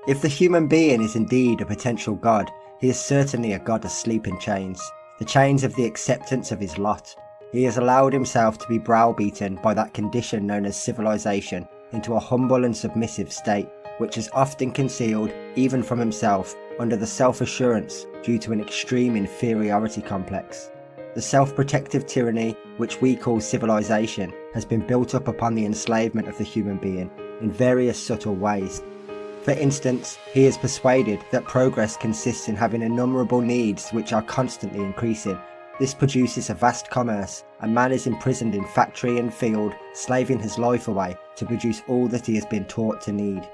If the human being is indeed a potential god, he is certainly a god asleep in chains, the chains of the acceptance of his lot. He has allowed himself to be browbeaten by that condition known as civilization into a humble and submissive state, which is often concealed, even from himself, under the self-assurance due to an extreme inferiority complex. The self-protective tyranny, which we call civilization, has been built up upon the enslavement of the human being in various subtle ways. For instance, he is persuaded that progress consists in having innumerable needs which are constantly increasing. This produces a vast commerce, and man is imprisoned in factory and field, slaving his life away to produce all that he has been taught to need.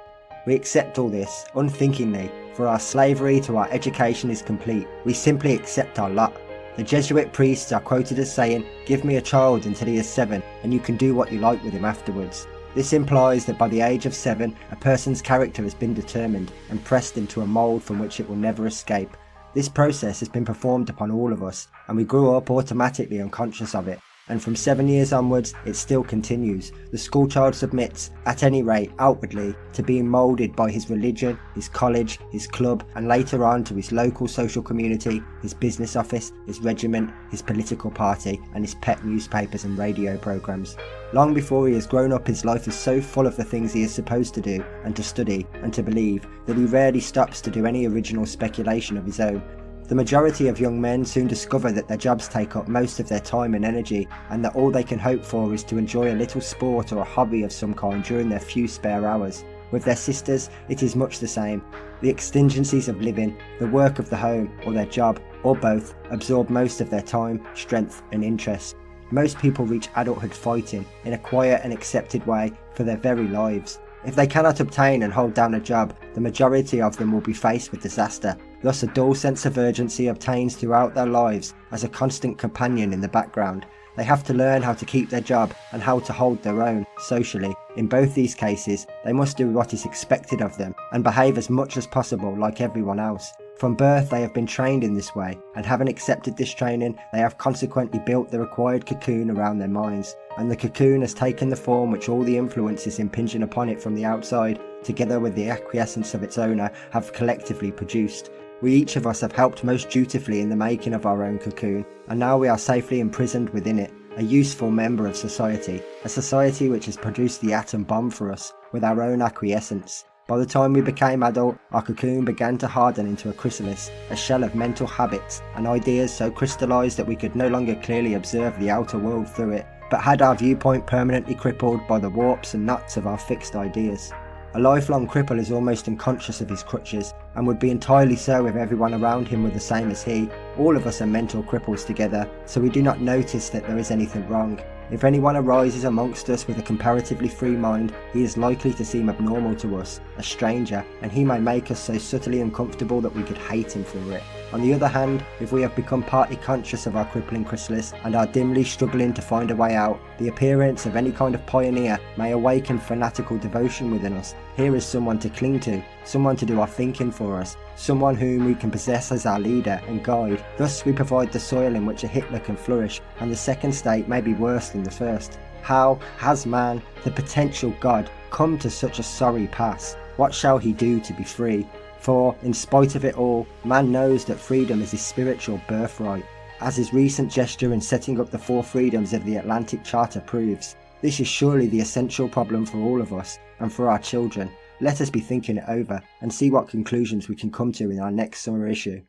We accept all this, unthinkingly, for our slavery to our education is complete. We simply accept our lot. The Jesuit priests are quoted as saying, "Give me a child until he is 7, and you can do what you like with him afterwards." This implies that by the age of 7, a person's character has been determined and pressed into a mould from which it will never escape. This process has been performed upon all of us, and we grew up automatically unconscious of it. And from 7 years onwards, it still continues. The schoolchild submits, at any rate outwardly, to being moulded by his religion, his college, his club, and later on to his local social community, his business office, his regiment, his political party, and his pet newspapers and radio programs. Long before he has grown up, his life is so full of the things he is supposed to do, and to study, and to believe, that he rarely stops to do any original speculation of his own. The majority of young men soon discover that their jobs take up most of their time and energy, and that all they can hope for is to enjoy a little sport or a hobby of some kind during their few spare hours. With their sisters, it is much the same. The exigencies of living, the work of the home, or their job, or both, absorb most of their time, strength, and interest. Most people reach adulthood fighting, in a quiet and accepted way, for their very lives. If they cannot obtain and hold down a job, the majority of them will be faced with disaster. Thus a dull sense of urgency obtains throughout their lives as a constant companion in the background. They have to learn how to keep their job and how to hold their own, socially. In both these cases, they must do what is expected of them and behave as much as possible like everyone else. From birth they have been trained in this way, and having accepted this training, they have consequently built the required cocoon around their minds, and the cocoon has taken the form which all the influences impinging upon it from the outside, together with the acquiescence of its owner, have collectively produced. We each of us have helped most dutifully in the making of our own cocoon, and now we are safely imprisoned within it, a useful member of society, a society which has produced the atom bomb for us, with our own acquiescence. By the time we became adult, our cocoon began to harden into a chrysalis, a shell of mental habits and ideas so crystallised that we could no longer clearly observe the outer world through it, but had our viewpoint permanently crippled by the warps and knots of our fixed ideas. A lifelong cripple is almost unconscious of his crutches, and would be entirely so if everyone around him were the same as he. All of us are mental cripples together, so we do not notice that there is anything wrong. If anyone arises amongst us with a comparatively free mind, he is likely to seem abnormal to us, a stranger, and he may make us so subtly uncomfortable that we could hate him for it. On the other hand, if we have become partly conscious of our crippling chrysalis and are dimly struggling to find a way out, the appearance of any kind of pioneer may awaken fanatical devotion within us. Here is someone to cling to, someone to do our thinking for us, someone whom we can possess as our leader and guide. Thus we provide the soil in which a Hitler can flourish, and the second state may be worse than the first. How has man, the potential God, come to such a sorry pass? What shall he do to be free? For, in spite of it all, man knows that freedom is his spiritual birthright, as his recent gesture in setting up the 4 freedoms of the Atlantic Charter proves. This is surely the essential problem for all of us, and for our children. Let us be thinking it over, and see what conclusions we can come to in our next summer issue.